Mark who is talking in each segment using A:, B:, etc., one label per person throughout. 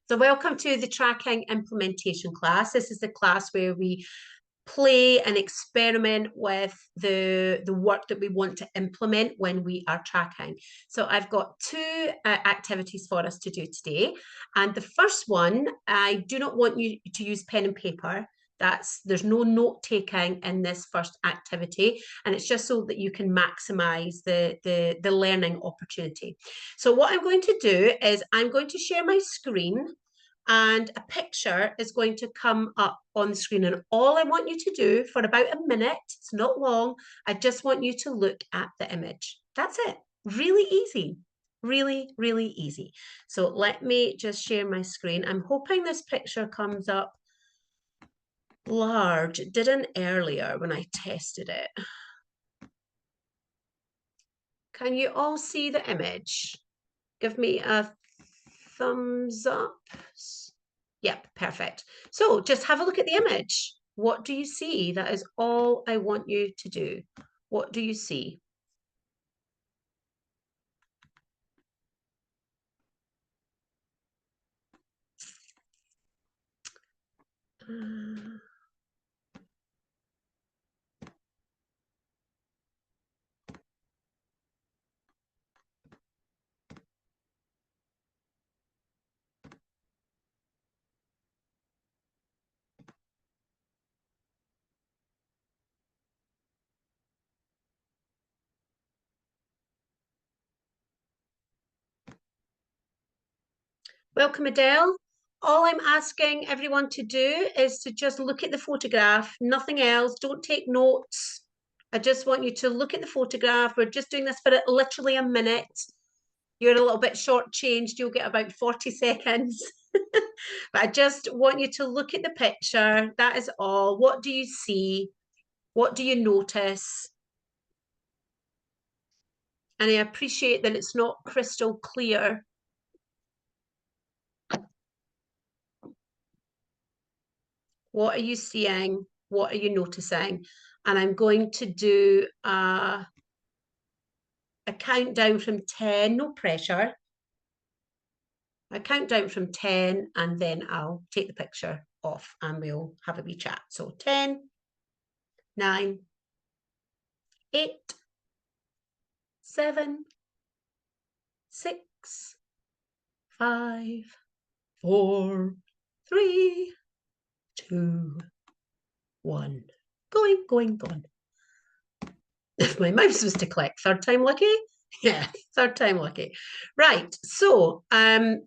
A: So welcome to the tracking implementation class. This is the class where we play and experiment with the work that we want to implement when we are tracking. So I've got two activities for us to do today. And the first one, I do not want you to use pen and paper. There's no note taking in this first activity, and it's just so that you can maximize the learning opportunity. So what I'm going to do is I'm going to share my screen, and a picture is going to come up on the screen. And all I want you to do for about a minute, it's not long, I just want you to look at the image. That's it. Really easy. Really, really easy. So let me just share my screen. I'm hoping this picture comes up large. It didn't earlier when I tested it. Can you all see the image? Give me a thumbs up. Yep, perfect. So just have a look at the image. What do you see? That is all I want you to do. What do you see? Welcome, Adele. All I'm asking everyone to do is to just look at the photograph, nothing else. Don't take notes. I just want you to look at the photograph. We're just doing this for literally a minute. You're a little bit shortchanged. You'll get about 40 seconds. But I just want you to look at the picture. That is all. What do you see? What do you notice? And I appreciate that it's not crystal clear. What are you seeing? What are you noticing? And I'm going to do a countdown from 10, no pressure. I count down from 10 and then I'll take the picture off and we'll have a wee chat. So 10, 9, 8, 7, 6, 5, 4, 3, 2, 1. Going. If my mouse was to click, third time lucky? Yeah, third time lucky. Right, so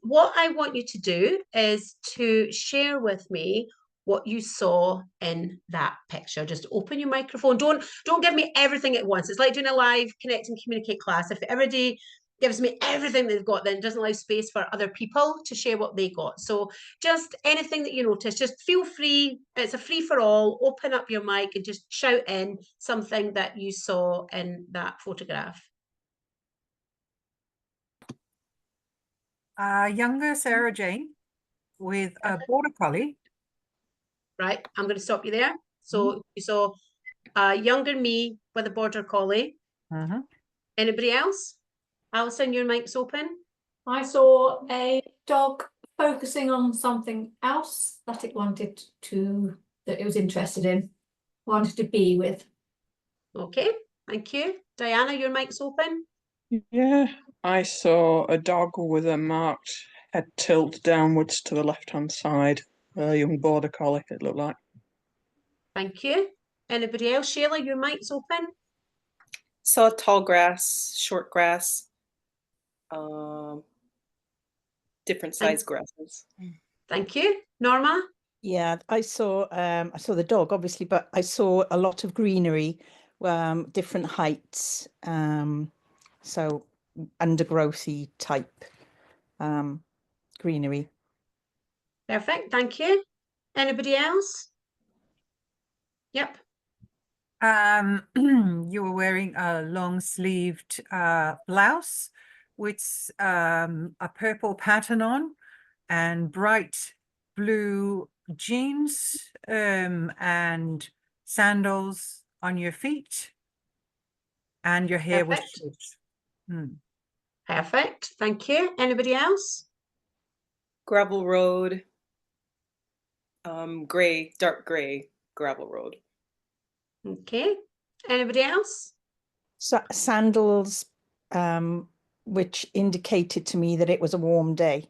A: what I want you to do is to share with me what you saw in that picture. Just open your microphone. Don't give me everything at once. It's like doing a live Connect and Communicate class. If everybody gives me everything they've got, then it doesn't allow space for other people to share what they got. So just anything that you notice, just feel free. It's a free for all. Open up your mic and just shout in something that you saw in that photograph.
B: Younger Sarah Jane with a border collie.
A: Right, I'm going to stop you there. So you saw younger me with a border collie. Anybody else? Alison, your mic's open.
C: I saw a dog focusing on something else that it was interested in, wanted to be with.
A: Okay, thank you. Diana, your mic's open.
D: Yeah, I saw a dog with a marked head tilt downwards to the left-hand side. A young border collie, it looked like.
A: Thank you. Anybody else? Sheila, your mic's open.
E: Saw tall grass, short grass, different size grasses.
A: Thank you. Norma?
F: Yeah, I saw the dog, obviously, but I saw a lot of greenery, different heights, so undergrowthy type greenery.
A: Perfect, thank you. Anybody else? Yep.
B: You were wearing a long-sleeved blouse with a purple pattern on and bright blue jeans and sandals on your feet, and your hair was short.
A: Perfect, thank you. Anybody else?
E: gravel road, gray, dark gray gravel road.
A: Okay. Anybody else?
F: Sandals, which indicated to me that it was a warm day.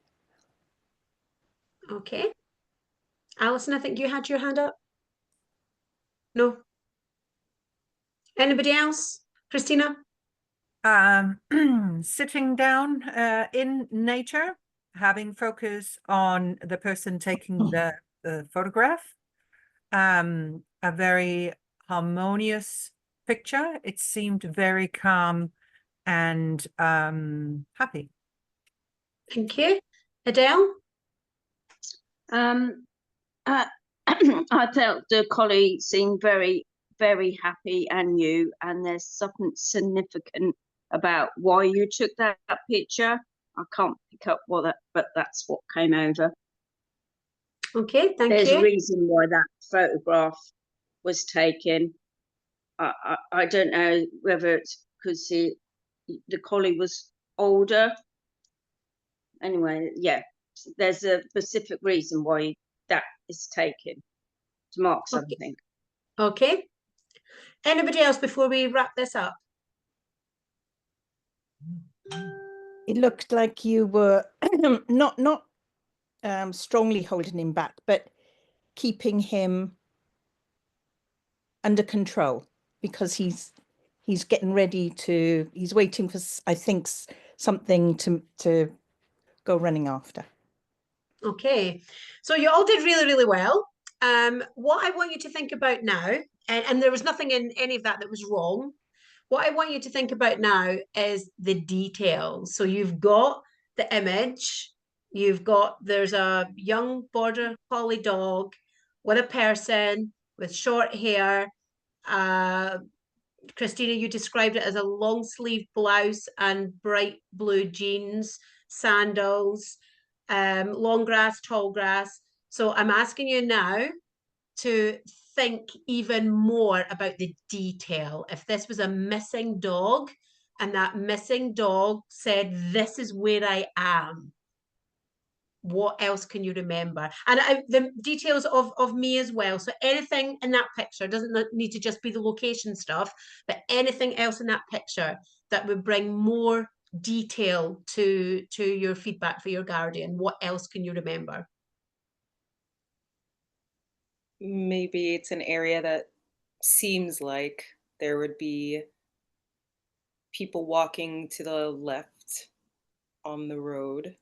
A: Okay. Alison, I think you had your hand up. No. Anybody else? Christina?
B: Sitting down in nature, having focus on the person taking the photograph. A very harmonious picture. It seemed very calm and happy.
A: Thank you. Adele?
G: I felt the collie seemed very, very happy and new, and there's something significant about why you took that picture. I can't pick up what that, but that's what came over.
A: Okay, thank
G: There's a
A: you.
G: reason why that photograph was taken. I don't know whether it's because the collie was older. Anyway, yeah, there's a specific reason why that is taken, to mark
A: Okay.
G: something.
A: Okay. Anybody else before we wrap this up?
F: It looked like you were not strongly holding him back, but keeping him under control, because he's getting ready to, he's waiting for, I think, something to go running after.
A: Okay, so you all did really, really well. What I want you to think about now, and there was nothing in any of that was wrong. What I want you to think about now is the details. So you've got the image, there's a young border collie dog with a person with short hair. Christina, you described it as a long sleeve blouse and bright blue jeans, sandals, long grass, tall grass. So I'm asking you now to think even more about the detail. If this was a missing dog and that missing dog said, "This is where I am," what else can you remember? And the details of me as well. So anything in that picture doesn't need to just be the location stuff, but anything else in that picture that would bring more detail to your feedback for your guardian. What else can you remember?
E: Maybe it's an area that seems like there would be people walking to the left on the road,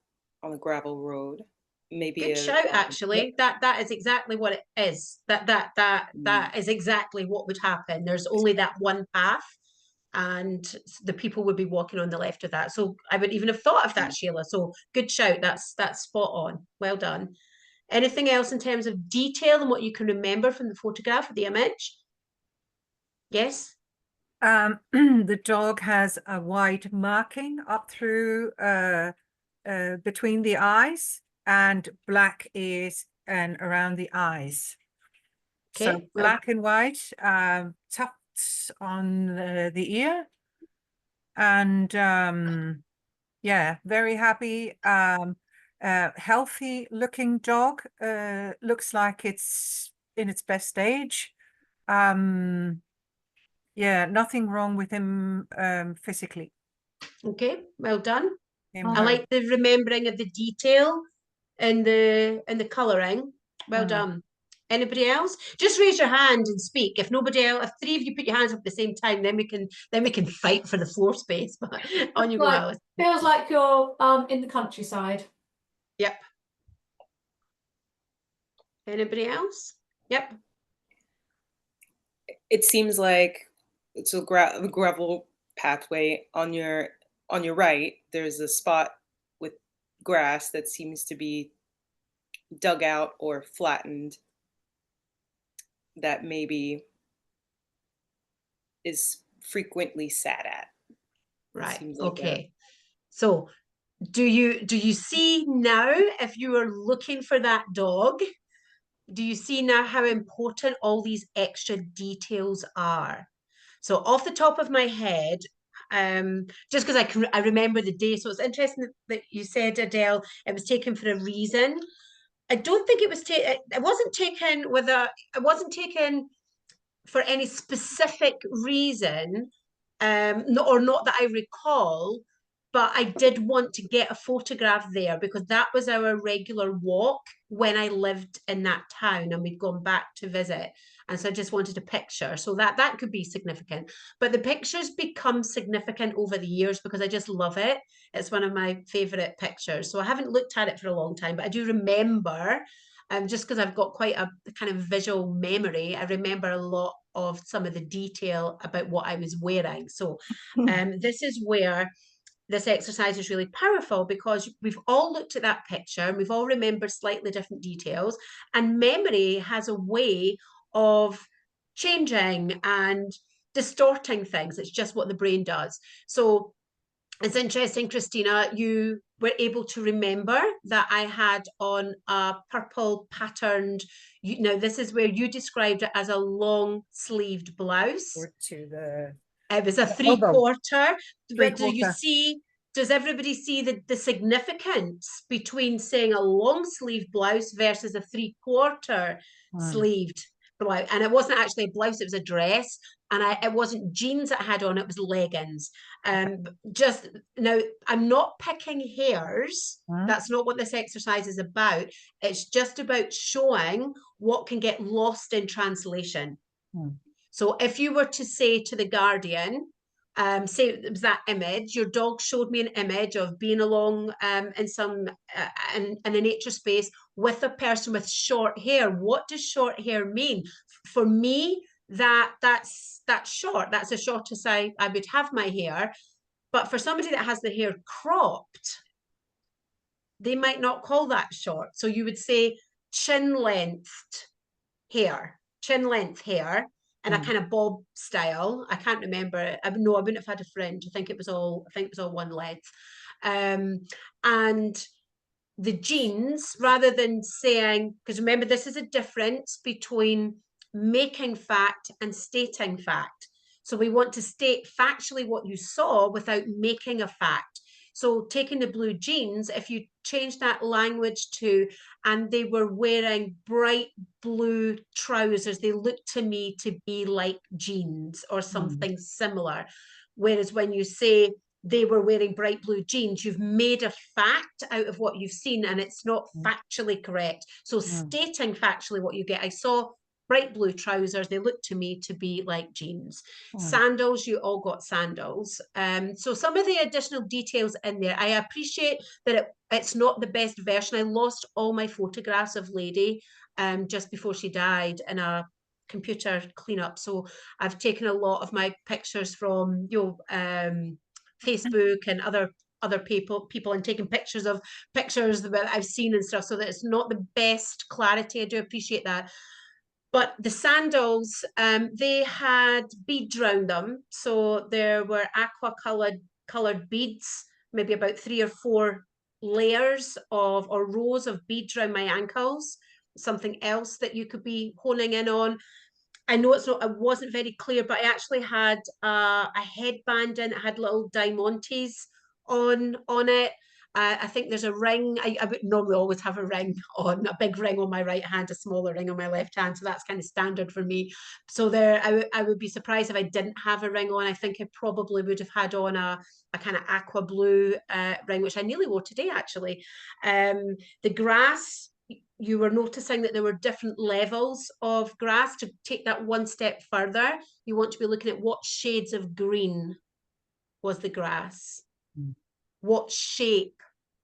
E: on the gravel road. Maybe
A: Good shout, actually. That is exactly what it is. That is exactly what would happen. There's only that one path, and the people would be walking on the left of that. So I would even have thought of that, Sheila. So good shout. That's spot on. Well done. Anything else in terms of detail and what you can remember from the photograph or the image? Yes.
B: The dog has a white marking up through between the eyes, and black is and around the eyes. So
A: Okay, well,
B: black and white, tufts on the ear, and yeah, very happy. Healthy looking dog. Looks like it's in its best stage. Yeah, nothing wrong with him physically.
A: okay, well done.
B: Him,
A: I
B: her.
A: like the remembering of the detail and the colouring. Well done. Anybody else? Just raise your hand and speak. If nobody else, if three of you put your hands up at the same time, then we can fight for the floor space. But on you go,
C: Right.
A: Alice.
C: Feels like you're in the countryside.
A: Yep. Anybody else? Yep.
E: It seems like it's a gravel pathway on your right. There's a spot with grass that seems to be dug out or flattened, that maybe is frequently sat at.
A: Right.
E: Seems like
A: Okay. So do you see now, if you are looking for that dog, do you see now how important all these extra details are? So off the top of my head, just because I remember the day. So it's interesting that you said, Adele, it was taken for a reason. I don't think it was taken. It wasn't taken with a. It wasn't taken for any specific reason, not that I recall. But I did want to get a photograph there because that was our regular walk when I lived in that town, and we'd gone back to visit. And so I just wanted a picture. So that could be significant. But the pictures become significant over the years because I just love it. It's one of my favorite pictures. So I haven't looked at it for a long time, but I do remember, just because I've got quite a kind of visual memory, I remember a lot of some of the detail about what I was wearing. So this is where this exercise is really powerful, because we've all looked at that picture and we've all remembered slightly different details, and memory has a way of changing and distorting things. It's just what the brain does. So it's interesting, Christina, you were able to remember that I had on a purple patterned, now this is where you described it as a long sleeved blouse.
B: Or to the
A: It was a
B: elbow.
A: 3/4. But do you
B: Three-quarter.
A: see, does everybody see the significance between saying a long sleeve blouse versus a 3/4 sleeved blouse? And it wasn't actually a blouse, it was a dress. And it wasn't jeans that I had on, it was leggings. Just now, I'm not picking hairs. That's not what this exercise is about. It's just about showing what can get lost in translation. So if you were to say to the Guardian, say it was that image, your dog showed me an image of being along in some in a nature space with a person with short hair. What does short hair mean? For me, that's short. That's as short as I would have my hair. But for somebody that has the hair cropped, they might not call that short. So you would say chin length hair, in a kind of bob style. I can't remember. No, I wouldn't have had a fringe. I think it was all one length. And the jeans, rather than saying, because remember, this is a difference between making fact and stating fact. So we want to state factually what you saw without making a fact. So taking the blue jeans, if you change that language to, and they were wearing bright blue trousers, they looked to me to be like jeans or something similar. Whereas when you say they were wearing bright blue jeans, you've made a fact out of what you've seen, and it's not factually correct. So stating factually what you get, I saw bright blue trousers, they look to me to be like jeans. Sandals, you all got sandals. So some of the additional details in there, I appreciate that it's not the best version. I lost all my photographs of Lady just before she died in a computer cleanup. So I've taken a lot of my pictures from Facebook and other people and taking pictures of pictures that I've seen and stuff, so that it's not the best clarity. I do appreciate that. But the sandals, they had beads around them. So there were aqua colored beads, maybe about 3 or 4 layers of, or rows of beads around my ankles. Something else that you could be honing in on. I know it wasn't very clear, but I actually had a headband in. It had little diamantes on it. I think there's a ring. I would normally always have a ring on, a big ring on my right hand, a smaller ring on my left hand. So that's kind of standard for me. So there, I would be surprised if I didn't have a ring on. I think I probably would have had on a kind of aqua blue ring, which I nearly wore today, actually. The grass, you were noticing that there were different levels of grass. To take that one step further, you want to be looking at what shades of green was the grass. What shape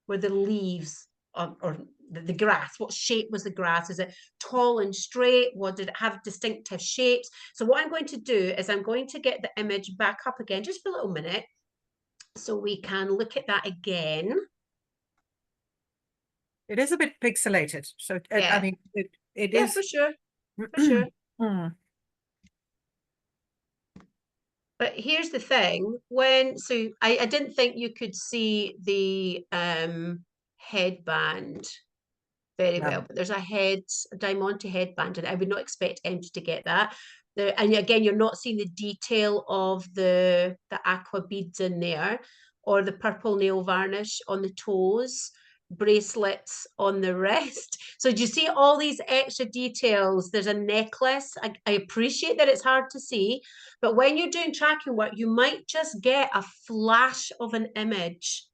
A: were the leaves or the grass? What shape was the grass? Is it tall and straight? What did it have distinctive shapes? So what I'm going to do is I'm going to get the image back up again just for a little minute so we can look at that again.
B: It is a bit pixelated, so I mean, it is
A: for sure, for sure. But here's the thing, so I didn't think you could see the headband Very
B: Yeah.
A: well, but there's a Diamante headband, and I would not expect Emma to get that. And again, you're not seeing the detail of the aqua beads in there, or the purple nail varnish on the toes, bracelets on the wrist. So do you see all these extra details? There's a necklace. I appreciate that it's hard to see, but when you're doing tracking work, you might just get a flash of an image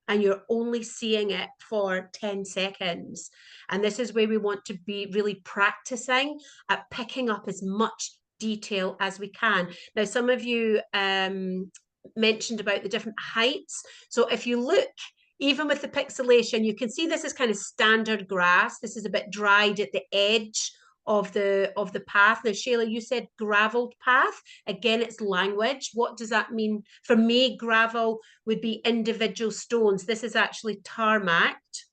A: and you're only seeing it for 10 seconds. And this is where we want to be really practicing at picking up as much detail as we can. Now, some of you mentioned about the different heights. So if you look, even with the pixelation, you can see this is kind of standard grass. This is a bit dried at the edge of the path. Now, Shayla, you said graveled path. Again, it's language. What does that mean? For me, gravel would be individual stones. This is actually tarmacked.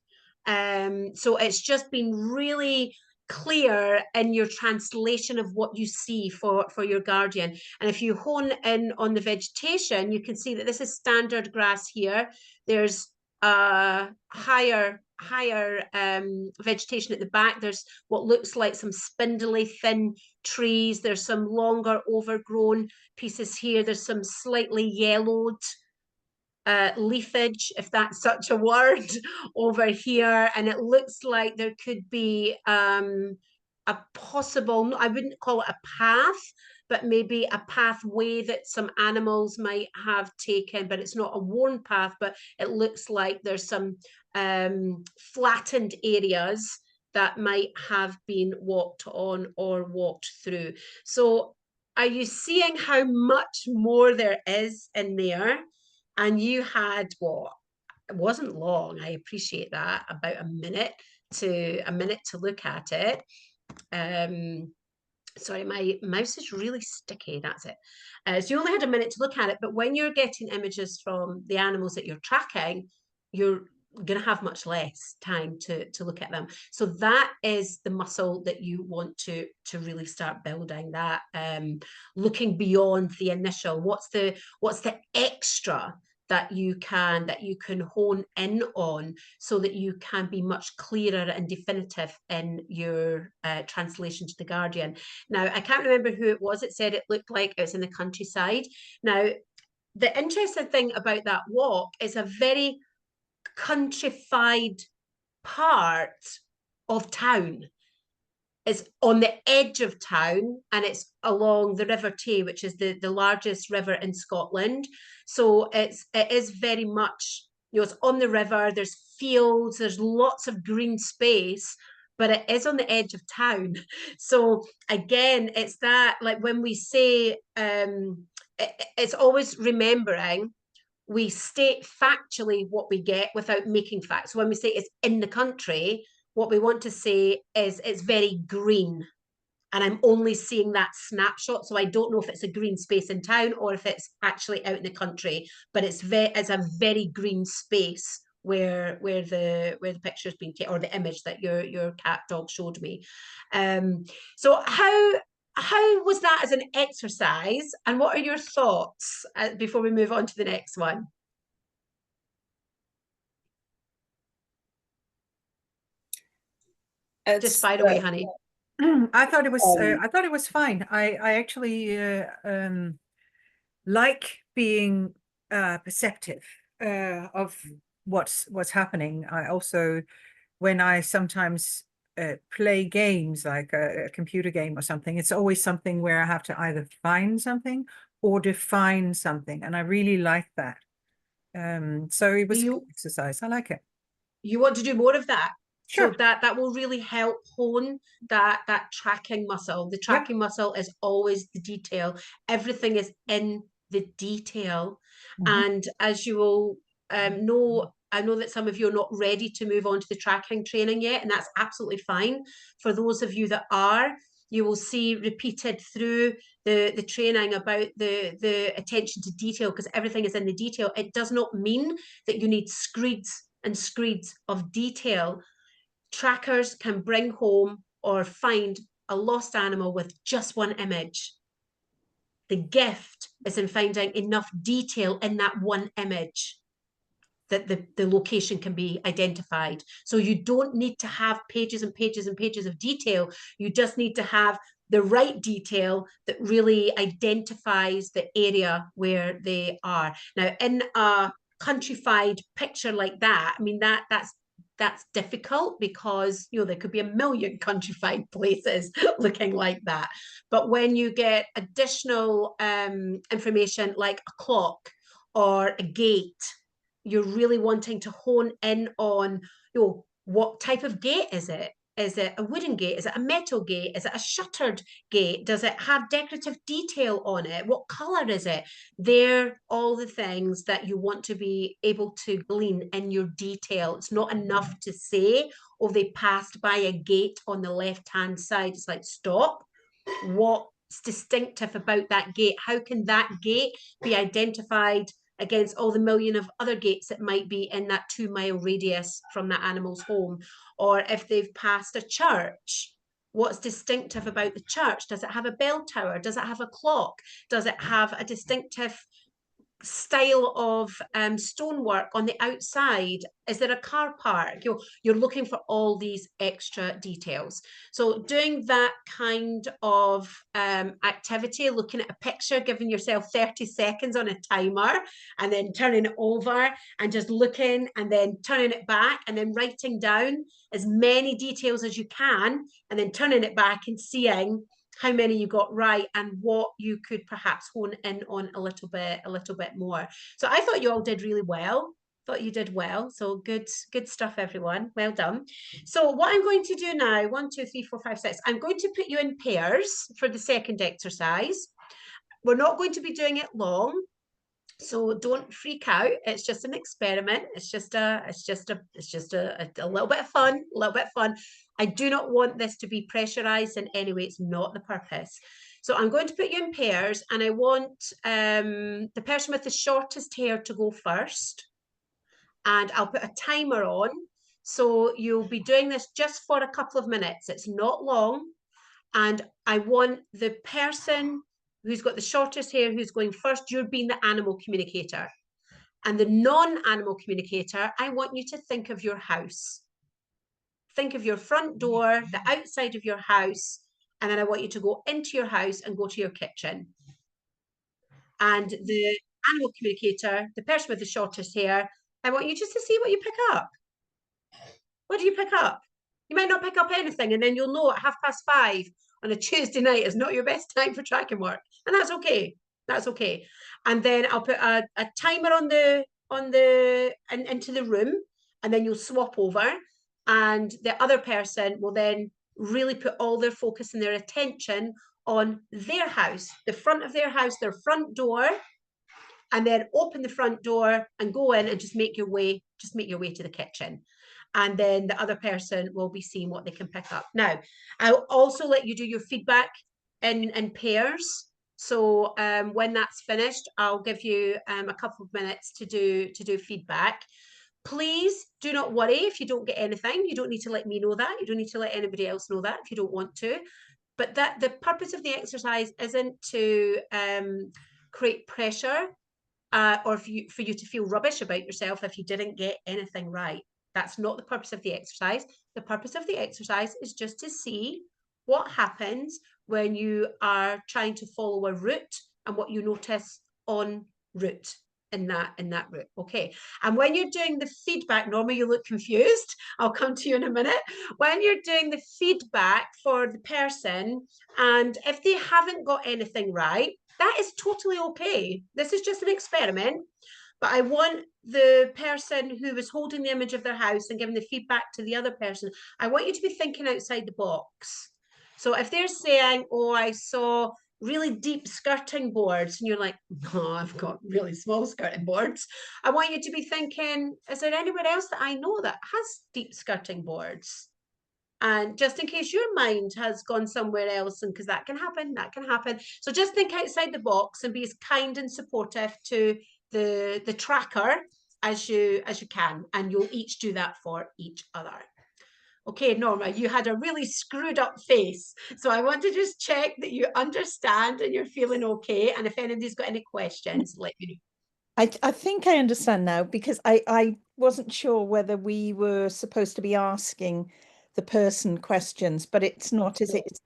A: So it's just been really clear in your translation of what you see for your guardian. And if you hone in on the vegetation, you can see that this is standard grass here. There's higher vegetation at the back. There's what looks like some spindly thin trees. There's some longer overgrown pieces here. There's some slightly yellowed leafage, if that's such a word, over here. And it looks like there could be a possible, I wouldn't call it a path, but maybe a pathway that some animals might have taken, but it's not a worn path, but it looks like there's some flattened areas that might have been walked on or walked through. So are you seeing how much more there is in there? And you had what? It wasn't long. I appreciate that. About a minute to look at it. Sorry, my mouse is really sticky. That's it. So you only had a minute to look at it, but when you're getting images from the animals that you're tracking, you're going to have much less time to look at them. So that is the muscle that you want to really start building, that looking beyond the initial. What's the extra that you can hone in on, so that you can be much clearer and definitive in your translation to the guardian. Now, I can't remember who it was. It said it looked like it was in the countryside. Now, the interesting thing about that walk is a very countrified part of town. It's on the edge of town, and it's along the River Tay, which is the largest river in Scotland. So it is very much, it's on the river, there's fields, there's lots of green space, but it is on the edge of town. So again, it's that, like when we say, it's always remembering, we state factually what we get without making facts. So when we say it's in the country, what we want to say is it's very green, and I'm only seeing that snapshot. So I don't know if it's a green space in town or if it's actually out in the country, but it's a very green space where the picture's been taken, or the image that your cat dog showed me. So how was that as an exercise, and what are your thoughts before we move on to the next one? Just fire away, honey.
B: I thought it was fine. I actually like being perceptive of what's happening. I also, when I sometimes play games like a computer game or something, it's always something where I have to either find something or define something, and I really like that. So it was a good exercise. I like it.
A: You want to do more of that?
B: Sure.
A: So that will really help hone that tracking muscle. The tracking muscle is always the detail. Everything is in the detail. And as you will know, I know that some of you are not ready to move on to the tracking training yet, and that's absolutely fine. For those of you that are, you will see repeated through the training about the attention to detail, because everything is in the detail. It does not mean that you need screeds and screeds of detail. Trackers can bring home or find a lost animal with just one image. The gift is in finding enough detail in that one image. that the location can be identified. So you don't need to have pages and pages and pages of detail. You just need to have the right detail that really identifies the area where they are. Now, in a countrified picture like that, I mean, that's difficult because, you know, there could be a million countrified places looking like that. But when you get additional information like a clock or a gate, you're really wanting to hone in on, you know, what type of gate is it? Is it a wooden gate? Is it a metal gate? Is it a shuttered gate? Does it have decorative detail on it? What color is it? They're all the things that you want to be able to glean in your detail. It's not enough to say, oh, they passed by a gate on the left-hand side. It's like, stop. What's distinctive about that gate? How can that gate be identified against all the million of other gates that might be in that 2-mile radius from that animal's home? Or if they've passed a church, what's distinctive about the church? Does it have a bell tower? Does it have a clock? Does it have a distinctive style of stonework on the outside? Is there a car park? You're looking for all these extra details. So doing that kind of activity, looking at a picture, giving yourself 30 seconds on a timer, and then turning it over and just looking, and then turning it back, and then writing down as many details as you can, and then turning it back and seeing how many you got right and what you could perhaps hone in on a little bit more. So I thought you all did really well. Thought you did well. So good stuff, everyone. Well done. So what I'm going to do now, 1, 2, 3, 4, 5, 6, I'm going to put you in pairs for the second exercise. We're not going to be doing it long, so don't freak out. It's just an experiment. It's just a little bit of fun, I do not want this to be pressurized in any way. It's not the purpose. So I'm going to put you in pairs, and I want the person with the shortest hair to go first. And I'll put a timer on. So you'll be doing this just for a couple of minutes. It's not long. And I want the person who's got the shortest hair, who's going first, you're being the animal communicator. And the non-animal communicator, I want you to think of your house. Think of your front door, the outside of your house, and then I want you to go into your house and go to your kitchen. And the animal communicator, the person with the shortest hair, I want you just to see what you pick up. What do you pick up? You might not pick up anything, and then you'll know at 5:30 on a Tuesday night is not your best time for tracking work, and that's okay. That's okay. And then I'll put a timer into the room, and then you'll swap over, and the other person will then really put all their focus and their attention on their house, the front of their house, their front door, and then open the front door and go in and just make your way to the kitchen. And then the other person will be seeing what they can pick up. Now, I'll also let you do your feedback in pairs. So when that's finished, I'll give you a couple of minutes to do feedback. Please do not worry if you don't get anything. You don't need to let me know that. You don't need to let anybody else know that if you don't want to. But that the purpose of the exercise isn't to create pressure or for you to feel rubbish about yourself if you didn't get anything right. That's not the purpose of the exercise. The purpose of the exercise is just to see what happens when you are trying to follow a route and what you notice en route in that route. Okay. And when you're doing the feedback, Norma, you look confused. I'll come to you in a minute. When you're doing the feedback for the person, and if they haven't got anything right, that is totally okay. This is just an experiment. But I want the person who was holding the image of their house and giving the feedback to the other person, I want you to be thinking outside the box. So if they're saying, oh, I saw really deep skirting boards, and you're like, no, I've got really small skirting boards. I want you to be thinking, is there anywhere else that I know that has deep skirting boards? And just in case your mind has gone somewhere else, and because that can happen. So just think outside the box and be as kind and supportive to the tracker as you can, and you'll each do that for each other. Okay, Norma, you had a really screwed up face, so I want to just check that you understand and you're feeling okay, and if anybody's got any questions, let me know.
F: I think I understand now, because I wasn't sure whether we were supposed to be asking the person questions, but it's not, is it? It's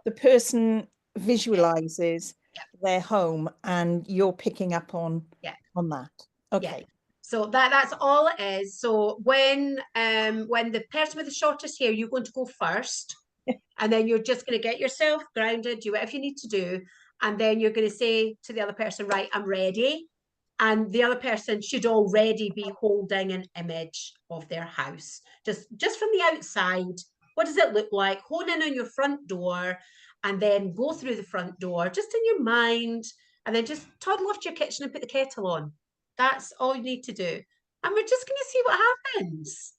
F: the person visualizes their home and you're picking up on
A: Yeah.
F: that. Okay.
A: So that's all it is. So when the person with the shortest hair, you're going to go first, and then you're just going to get yourself grounded, do whatever you need to do, and then you're going to say to the other person, right, I'm ready. And the other person should already be holding an image of their house, just from the outside. What does it look like? Hone in on your front door, and then go through the front door, just in your mind, and then just toddle off to your kitchen and put the kettle on. That's all you need to do. And we're just going to see what happens.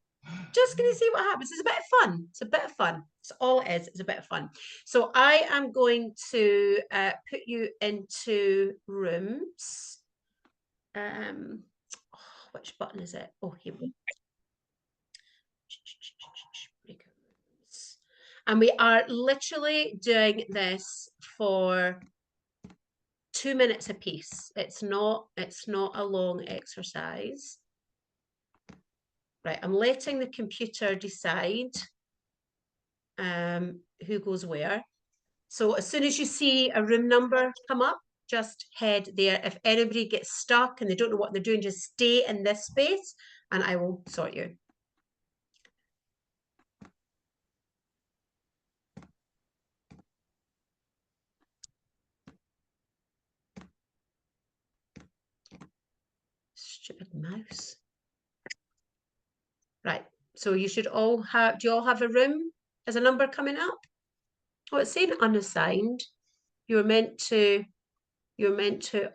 A: Just going to see what happens. It's a bit of fun. It's a bit of fun. It's all it is. It's a bit of fun. So I am going to put you into rooms. Which button is it? Oh, here we go. And we are literally doing this for 2 minutes a piece. It's not a long exercise. Right, I'm letting the computer decide who goes where. So as soon as you see a room number come up, just head there. If anybody gets stuck and they don't know what they're doing, just stay in this space and I will sort you. Stupid mouse. Right, so you should all have, do you all have a room? Is a number coming up? Oh, it's saying unassigned. You're meant to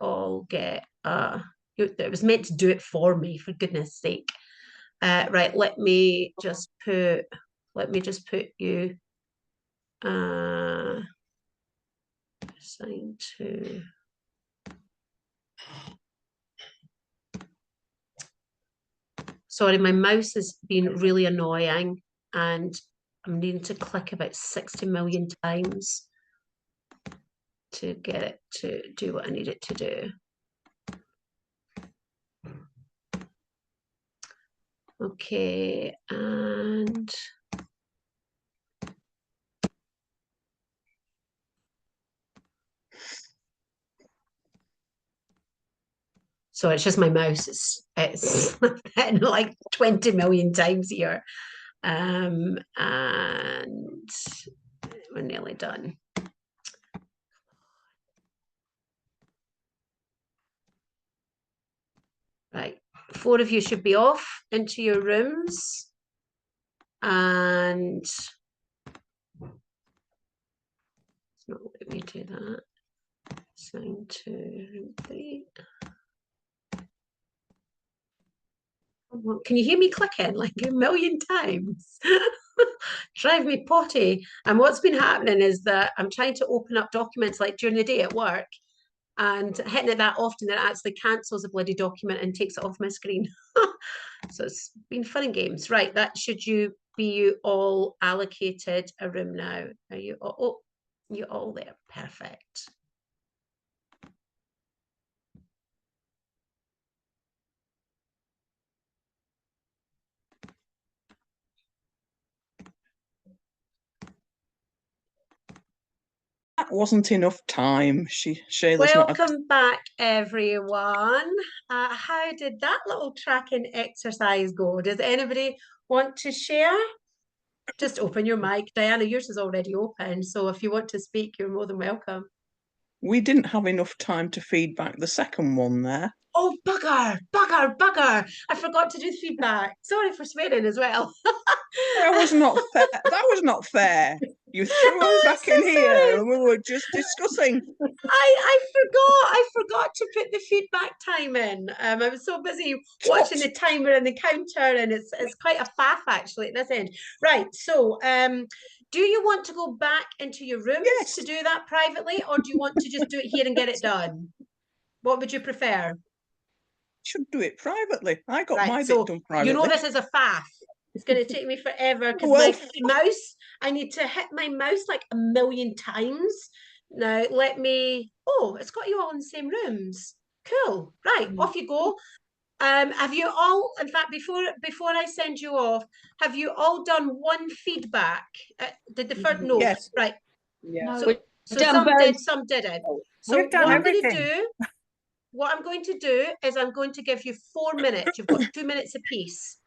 A: all get, it was meant to do it for me, for goodness sake. Right, let me just put you assigned to. Sorry, my mouse has been really annoying and I'm needing to click about 60 million times to get it to do what I need it to do. Okay, and so it's just my mouse. It's hitting like 20 million times here. And we're nearly done. Right, 4 of you should be off into your rooms. And it's not letting me do that. Assign to room 3. Can you hear me clicking like a million times? Drive me potty. And what's been happening is that I'm trying to open up documents like during the day at work and hitting it that often that it actually cancels a bloody document and takes it off my screen. So it's been fun and games. Right, that should you all allocated a room now. Are you all, oh, you're all there. Perfect.
D: That wasn't enough time. Shayla's not.
A: Welcome back, everyone. How did that little tracking exercise go? Does anybody want to share? Just open your mic. Diana, yours is already open, so if you want to speak, you're more than welcome.
D: We didn't have enough time to feed back the second one there.
A: Oh, bugger, bugger, bugger. I forgot to do the feedback. Sorry for swearing as well.
D: That was not fair. That was not fair. You threw us back in here and we were just discussing.
A: I forgot to put the feedback time in. I was so busy watching the timer and the counter, and it's quite a faff actually at this end. Right, so do you want to go back into your rooms to do that privately, or do you want to just do it here and get it done? What would you prefer?
D: Should do it privately. I got
A: Right,
D: my
A: so
D: bit done privately.
A: you know this is a faff. It's going to take me forever because
D: Well,
A: my mouse, I need to hit my mouse like a million times. Now let me, oh, it's got you all in the same rooms. Cool. Right, off you go. Have you all, in fact, before I send you off, have you all done one feedback? Did the first, no,
B: Yes.
A: right.
E: Yeah.
A: So,
G: We've
A: so
G: done
A: some did,
G: both.
A: some didn't.
D: Oh,
A: So
B: We've done
A: what I'm going to
B: everything.
A: do, is I'm going to give you 4 minutes. You've got 2 minutes apiece.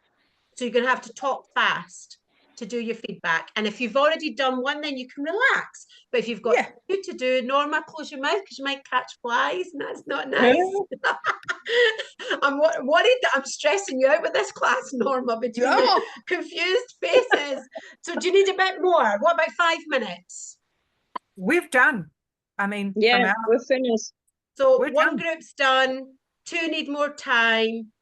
A: So you're going to have to talk fast to do your feedback. And if you've already done one, then you can relax. But if you've got
B: Yeah.
A: 2 to do, Norma, close your mouth because you might catch flies, and that's not nice. I'm worried that I'm stressing you out with this class, Norma, between the
D: Oh.
A: confused faces. So do you need a bit more? What about 5 minutes?
B: We've done. I mean, from
G: Yeah,
B: our,
G: we're finished.
A: So
B: We're
A: one
B: done.
A: group's done, 2 need more time.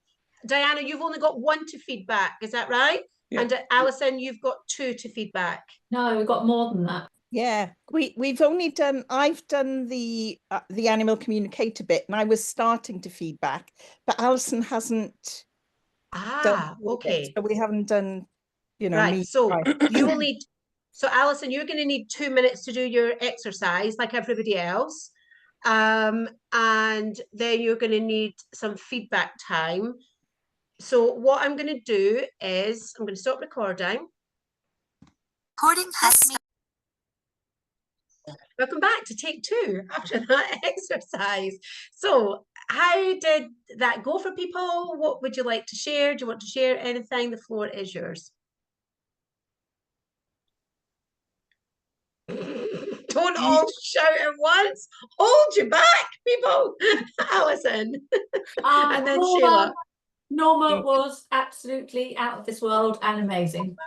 A: Diana, you've only got 1 to feedback, is that right?
D: Yeah.
A: And Alison, you've got 2 to feedback.
C: No, we've got more than that.
F: Yeah, we've only done, I've done the animal communicator bit, and I was starting to feedback, but Alison hasn't done
A: Ah,
F: all of it,
A: okay.
F: so we haven't done, you know,
A: Right,
F: me.
A: so
F: Right.
A: you will need, so Alison, you're going to need 2 minutes to do your exercise like everybody else. And then you're going to need some feedback time. So what I'm going to do is I'm going to stop recording.
H: Recording has
A: Welcome back to take 2 after that exercise. So how did that go for people? What would you like to share? Do you want to share anything? The floor is yours. Don't all shout at once. Hold you back, people. Alison. And then Sheila.
C: Norma was absolutely out of this world and amazing.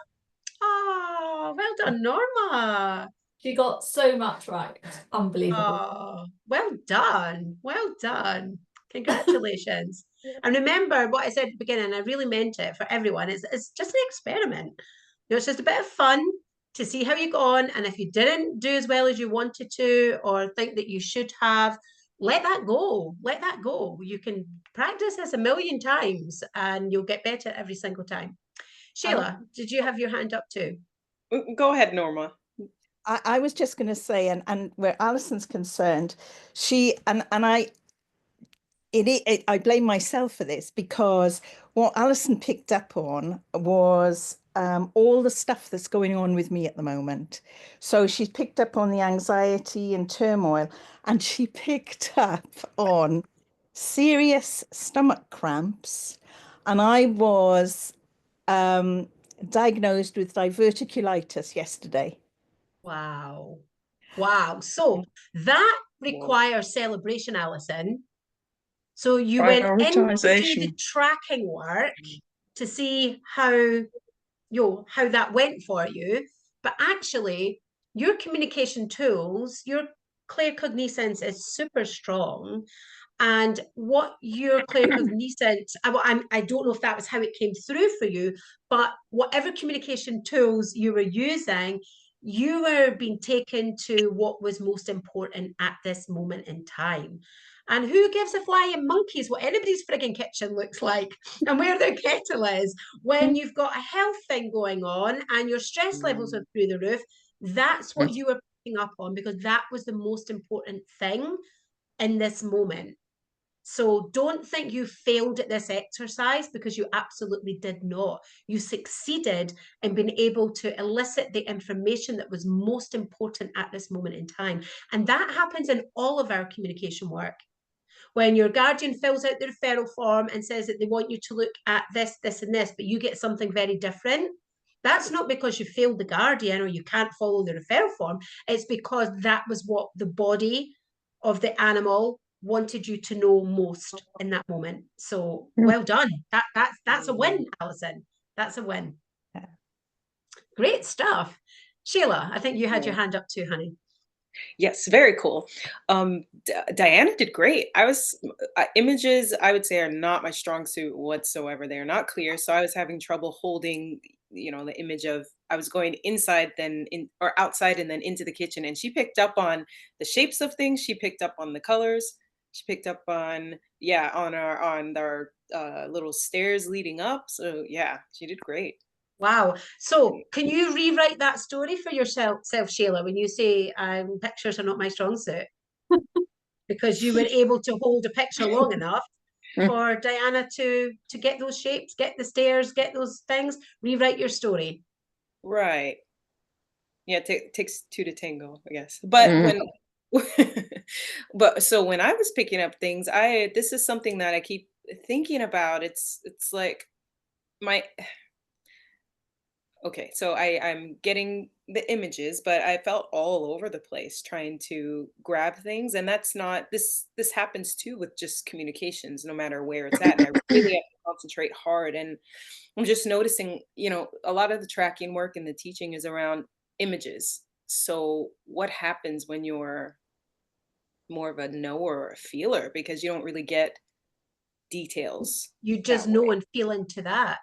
A: Oh, well done, Norma.
C: She got so much right. Unbelievable.
A: Oh, well done. Well done. Congratulations. And remember what I said at the beginning, I really meant it for everyone. It's just an experiment. You know, it's just a bit of fun to see how you go on. And if you didn't do as well as you wanted to, or think that you should have, let that go. Let that go. You can practice this a million times and you'll get better every single time. Sheila, did you have your hand up too?
E: Go ahead, Norma.
F: I was just going to say, and where Alison's concerned, she and I blame myself for this, because what Alison picked up on was all the stuff that's going on with me at the moment. So she's picked up on the anxiety and turmoil, and she picked up on serious stomach cramps, and I was diagnosed with diverticulitis yesterday.
A: Wow. Wow. So that requires celebration, Alison. So you went in to do the
D: Prioritisation.
A: tracking work to see how that went for you. But actually, your communication tools, your claircognizance is super strong. And what your claircognizance, I don't know if that was how it came through for you, but whatever communication tools you were using, you were being taken to what was most important at this moment in time. And who gives a flying monkeys what anybody's frigging kitchen looks like and where their kettle is when you've got a health thing going on and your stress levels are through the roof? That's what you were picking up on, because that was the most important thing in this moment. So don't think you failed at this exercise, because you absolutely did not. You succeeded in being able to elicit the information that was most important at this moment in time. And that happens in all of our communication work. When your guardian fills out the referral form and says that they want you to look at this, this, and this, but you get something very different, that's not because you failed the guardian or you can't follow the referral form. It's because that was what the body of the animal wanted you to know most in that moment. So well done. That's a win, Alison. That's a win.
F: Yeah.
A: Great stuff. Sheila, I think you had your hand up too, honey.
E: Yes, very cool. Diana did great. Images, I would say, are not my strong suit whatsoever. They are not clear. So I was having trouble holding, the image of, I was going inside, then or outside, and then into the kitchen. And she picked up on the shapes of things. She picked up on the colors. She picked up on our little stairs leading up. So yeah, she did great.
A: Wow. So can you rewrite that story for yourself, Sheila, when you say pictures are not my strong suit? because you were able to hold a picture long enough
D: Mm.
A: for Diana to get those shapes, get the stairs, get those things, rewrite your story.
E: Right. Yeah, it takes two to tango, I guess. But
D: Mhm.
E: when but so when I was picking up things, this is something that I keep thinking about. It's like my okay, so I'm getting the images, but I felt all over the place trying to grab things, and that's not this happens too with just communications, no matter where it's at. And I really have to concentrate hard. And I'm just noticing, a lot of the tracking work and the teaching is around images. So what happens when you're more of a knower or a feeler because you don't really get details
A: You just
E: that
A: know
E: way?
A: and feel into that.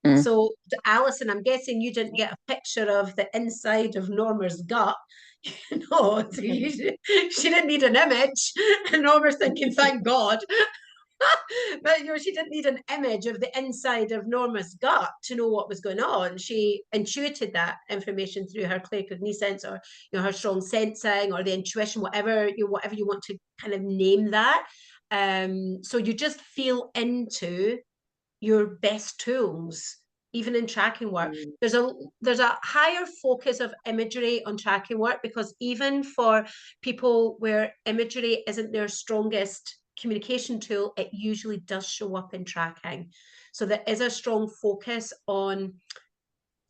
D: Mm.
A: So, Alison, I'm guessing you didn't get a picture of the inside of Norma's gut. So she didn't need an image. And Norma's thinking, thank God. But she didn't need an image of the inside of Norma's gut to know what was going on. She intuited that information through her claircognizance, or her strong sensing, or the intuition, whatever you want to kind of name that. So you just feel into your best tools, even in tracking work.
E: Mm.
A: There's a higher focus of imagery on tracking work, because even for people where imagery isn't their strongest communication tool, it usually does show up in tracking. So there is a strong focus on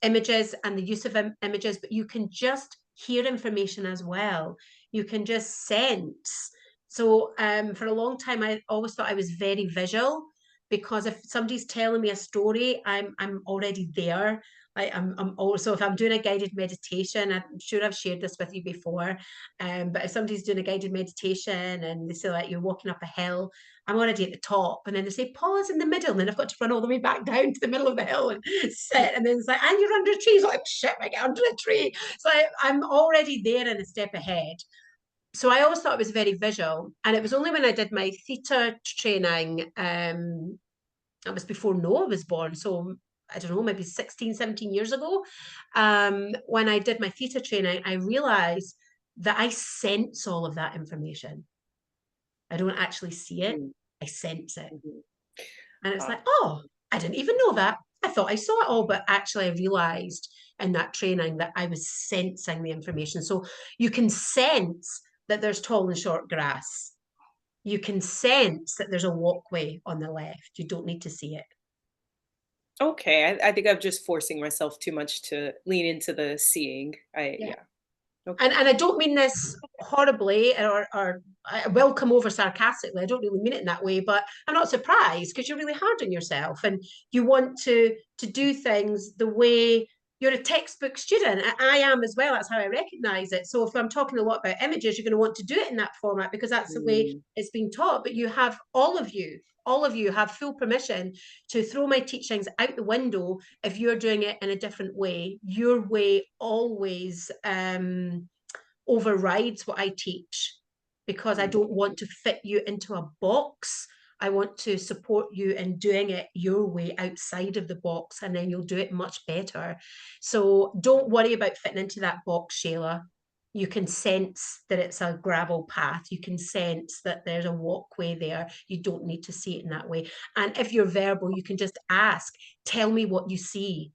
A: images and the use of images, but you can just hear information as well. You can just sense. So for a long time, I always thought I was very visual, because if somebody's telling me a story, I'm already there. I'm also, if I'm doing a guided meditation, I'm sure I've shared this with you before, but if somebody's doing a guided meditation and they say like you're walking up a hill, I'm already at the top, and then they say pause in the middle, and then I've got to run all the way back down to the middle of the hill and sit, and then it's like, and you're under a tree. It's like, shit, I get under a tree. So I'm already there and a step ahead. So I always thought it was very visual, and it was only when I did my theatre training, that was before Noah was born, so I don't know, maybe 16, 17 years ago, when I did my theatre training, I realised that I sense all of that information. I don't actually see it,
E: Mm.
A: I sense it.
E: Mhm.
A: And it's
E: Wow.
A: like, oh, I didn't even know that. I thought I saw it all, but actually I realised in that training that I was sensing the information. So you can sense that there's tall and short grass. You can sense that there's a walkway on the left. You don't need to see it.
E: Okay, I think I'm just forcing myself too much to lean into the seeing.
A: Yeah.
E: Yeah. Okay.
A: And I don't mean this horribly, or I will come over sarcastically. I don't really mean it in that way, but I'm not surprised, because you're really hard on yourself and you want to do things the way you're a textbook student. I am as well. That's how I recognize it. So if I'm talking a lot about images, you're going to want to do it in that format, because that's the way
E: Mm.
A: it's been taught. But you have, all of you have full permission to throw my teachings out the window if you're doing it in a different way. Your way always overrides what I teach, because I don't want to fit you into a box. I want to support you in doing it your way outside of the box, and then you'll do it much better. So don't worry about fitting into that box, Shayla. You can sense that it's a gravel path. You can sense that there's a walkway there. You don't need to see it in that way. And if you're verbal, you can just ask, tell me what you see.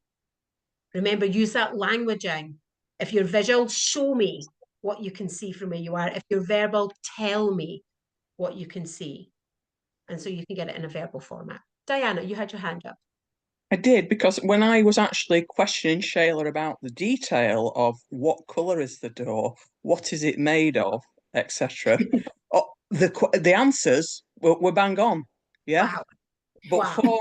A: Remember, use that languaging. If you're visual, show me what you can see from where you are. If you're verbal, tell me what you can see. And so you can get it in a verbal format. Diana, you had your hand up.
D: I did, because when I was actually questioning Shayla about the detail of what colour is the door, what is it made of, etc., the answers were bang on. Yeah.
A: Wow.
D: But
A: Wow.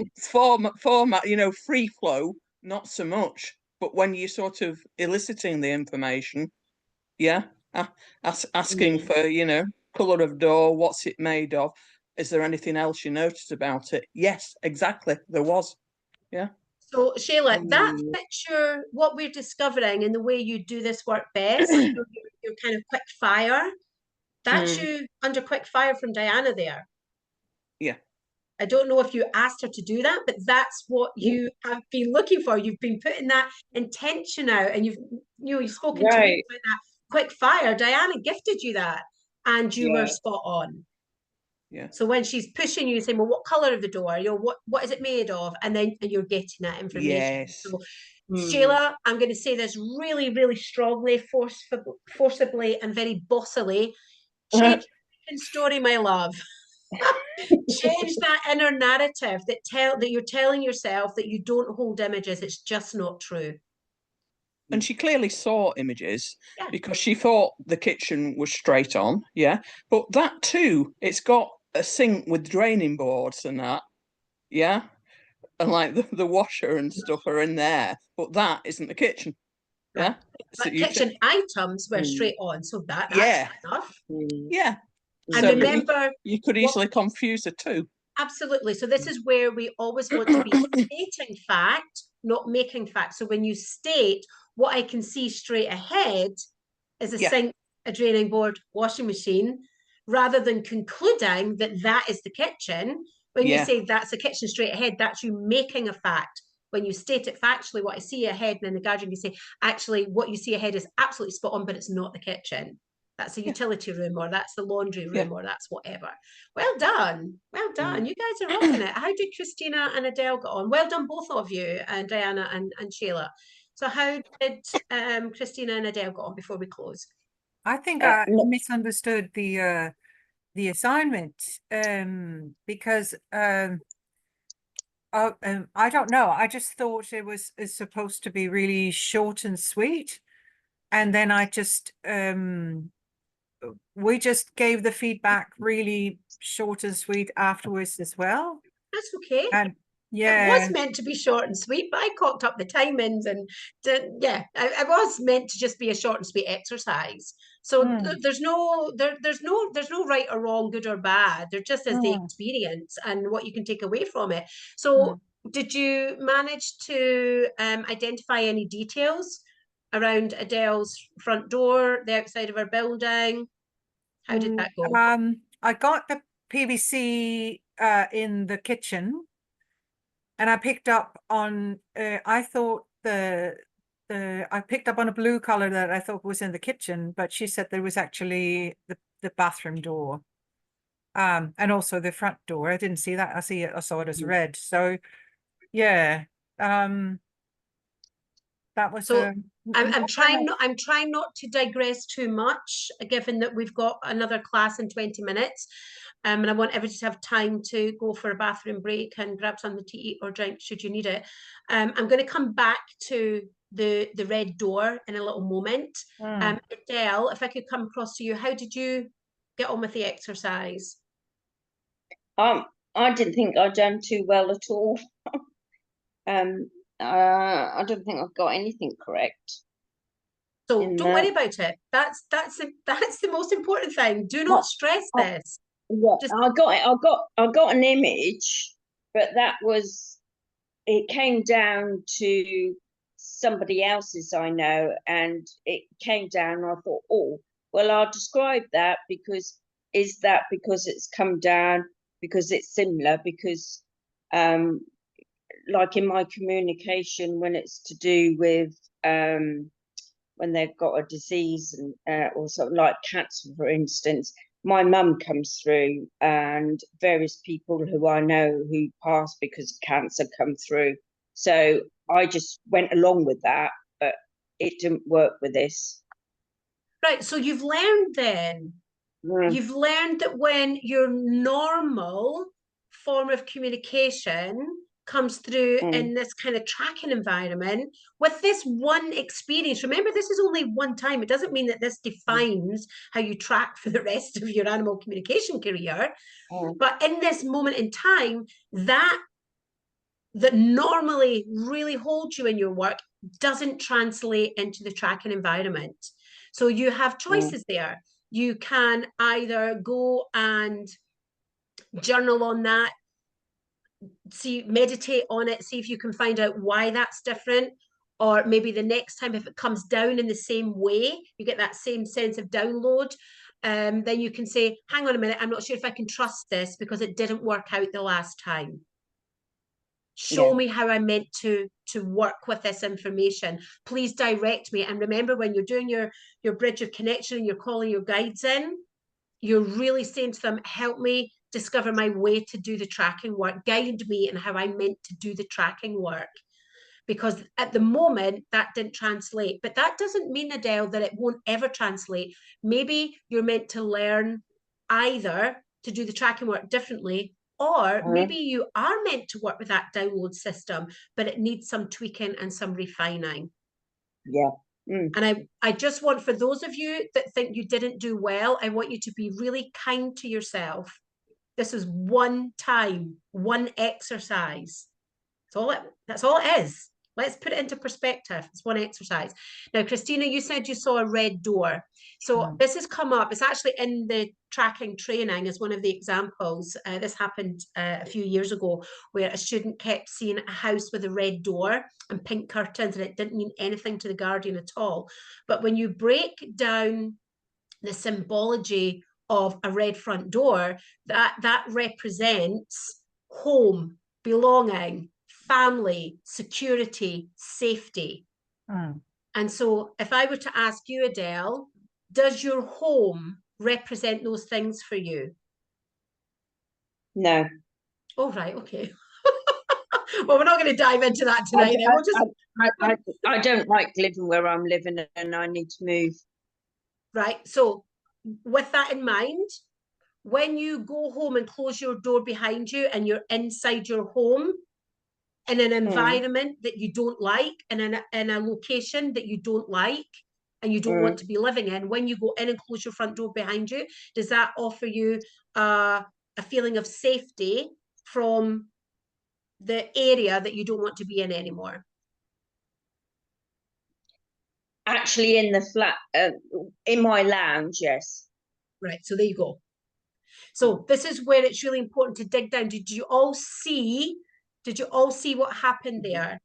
D: format, free flow, not so much. But when you're sort of eliciting the information, yeah, asking for, colour of door, what's it made of? Is there anything else you noticed about it? Yes, exactly. There was. Yeah.
A: So Shayla, that
E: Mm.
A: picture, what we're discovering in the way you do this work best, your kind of quick fire, that's you under quick fire from Diana there.
D: Yeah.
A: I don't know if you asked her to do that, but that's what you have been looking for. You've been putting that intention out, and you've spoken to me
E: Right.
A: about that quick fire. Diana gifted you that. and you were
D: Yeah.
A: spot on.
D: Yeah.
A: So when she's pushing you, saying, well, what colour of the door? You know, what is it made of? And then you're getting that information.
D: Yes.
A: So
G: Mm.
A: Sheila, I'm going to say this really, really strongly, forcibly and very bossily. Change your story, my love. Change that inner narrative that you're telling yourself that you don't hold images. It's just not true.
D: And she clearly saw images
A: Yeah.
D: because she thought the kitchen was straight on, yeah. But that too, it's got a sink with draining boards and that, yeah. And like the washer and stuff are in there, but that isn't the kitchen, yeah. So
A: But
D: you
A: kitchen items were
G: Mm.
A: straight on, so that's
D: Yeah.
A: enough.
G: Mm.
D: yeah.
A: And
D: So but
A: remember,
D: you could easily confuse the two.
A: absolutely. So this is where we always want to be stating fact, not making fact. So when you state what I can see straight ahead is a
D: Yeah.
A: sink, a draining board, washing machine, rather than concluding that that is the kitchen. When you
D: Yeah.
A: say that's the kitchen straight ahead, that's you making a fact. When you state it factually, what I see ahead, and then the guardian can say, actually, what you see ahead is absolutely spot on, but it's not the kitchen. That's a utility room, or that's the laundry room,
D: Yeah.
A: or that's whatever. Well done. Well done. You guys are rocking it. How did Christina and Adele get on? Well done, both of you, and Diana and Sheila. So how did Christina and Adele get on before we close?
B: I think
G: Uh,
B: I
G: no-
B: misunderstood the assignment because I don't know. I just thought it's supposed to be really short and sweet, and then I just we just gave the feedback really short and sweet afterwards as well.
A: That's okay.
B: And
A: It
B: yeah,
A: was meant to be short and sweet, but I cocked up the timings and it was meant to just be a short and sweet exercise. So there's no right or wrong, good or bad. There just is the experience and what you can take away from it. So did you manage to identify any details around Adele's front door, the outside of her building? How did that go?
B: I got the PVC in the kitchen, and I picked up on I thought I picked up on a blue color that I thought was in the kitchen, but she said there was actually the bathroom door, and also the front door. I didn't see that. I saw it as red. So yeah, that was
A: So I'm trying
B: not.
A: I'm trying not to digress too much, given that we've got another class in 20 minutes. And I want everybody to have time to go for a bathroom break and grab something to eat or drink should you need it. I'm going to come back to the red door in a little moment. Adele, if I could come across to you, how did you get on with the exercise?
G: I didn't think I'd done too well at all. I don't think I've got anything correct.
A: So
G: in
A: don't worry
G: that.
A: about it. That's the most important thing. Do not stress this.
G: Yeah,
A: Just-
G: I got an image, but it came down to somebody else's I know, and it came down and I thought, oh, well, I'll describe that because it's come down because it's similar, because like in my communication, when it's to do with when they've got a disease and or something like cancer, for instance, my mum comes through, and various people who I know who passed because of cancer come through. So I just went along with that, but it didn't work with this.
A: Right, so you've learned then. You've learned that when your normal form of communication comes through in this kind of tracking environment with this one experience. Remember, this is only one time. It doesn't mean that this defines how you track for the rest of your animal communication career. But in this moment in time, that normally really holds you in your work doesn't translate into the tracking environment. So you have choices there. You can either go and journal on that, meditate on it, see if you can find out why that's different. Or maybe the next time, if it comes down in the same way, you get that same sense of download, then you can say, hang on a minute, I'm not sure if I can trust this because it didn't work out the last time. Show me how I meant to work with this information. Please direct me. And remember, when you're doing your bridge of connection and you're calling your guides in, you're really saying to them, help me discover my way to do the tracking work, guide me in how I meant to do the tracking work. Because at the moment that didn't translate, but that doesn't mean, Adele, that it won't ever translate. Maybe you're meant to learn either to do the tracking work differently, or maybe you are meant to work with that download system, but it needs some tweaking and some refining.
G: Yeah.
A: And I just want, for those of you that think you didn't do well, I want you to be really kind to yourself. This is one time, one exercise. That's all it is. Let's put it into perspective. It's one exercise. Now, Christina, you said you saw a red door. So this has come up. It's actually in the tracking training as one of the examples. This happened a few years ago, where a student kept seeing a house with a red door and pink curtains, and it didn't mean anything to the guardian at all. But when you break down the symbology of a red front door, that represents home, belonging, family, security, safety. And so if I were to ask you, Adele, does your home represent those things for you?
G: No.
A: Oh, right, okay. Well, we're not going to dive into that tonight.
G: I don't like living where I'm living, and I need to move.
A: Right, so with that in mind, when you go home and close your door behind you and you're inside your home, in an environment that you don't like, and in a location that you don't like and you don't want to be living in, when you go in and close your front door behind you, does that offer you a feeling of safety from the area that you don't want to be in anymore?
G: Actually, in the flat, in my lounge, yes.
A: Right, so there you go. So this is where it's really important to dig down. Did you all see what happened there?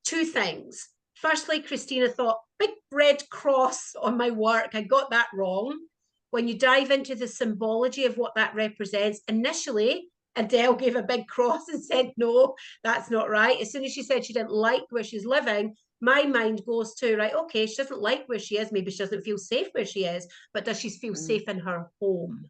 A: Two things. Firstly, Christina thought, big red cross on my work. I got that wrong. When you dive into the symbology of what that represents, initially, Adele gave a big cross and said, no, that's not right. As soon as she said she didn't like where she's living, my mind goes to, right, okay, she doesn't like where she is. Maybe she doesn't feel safe where she is, but does she feel safe in her home?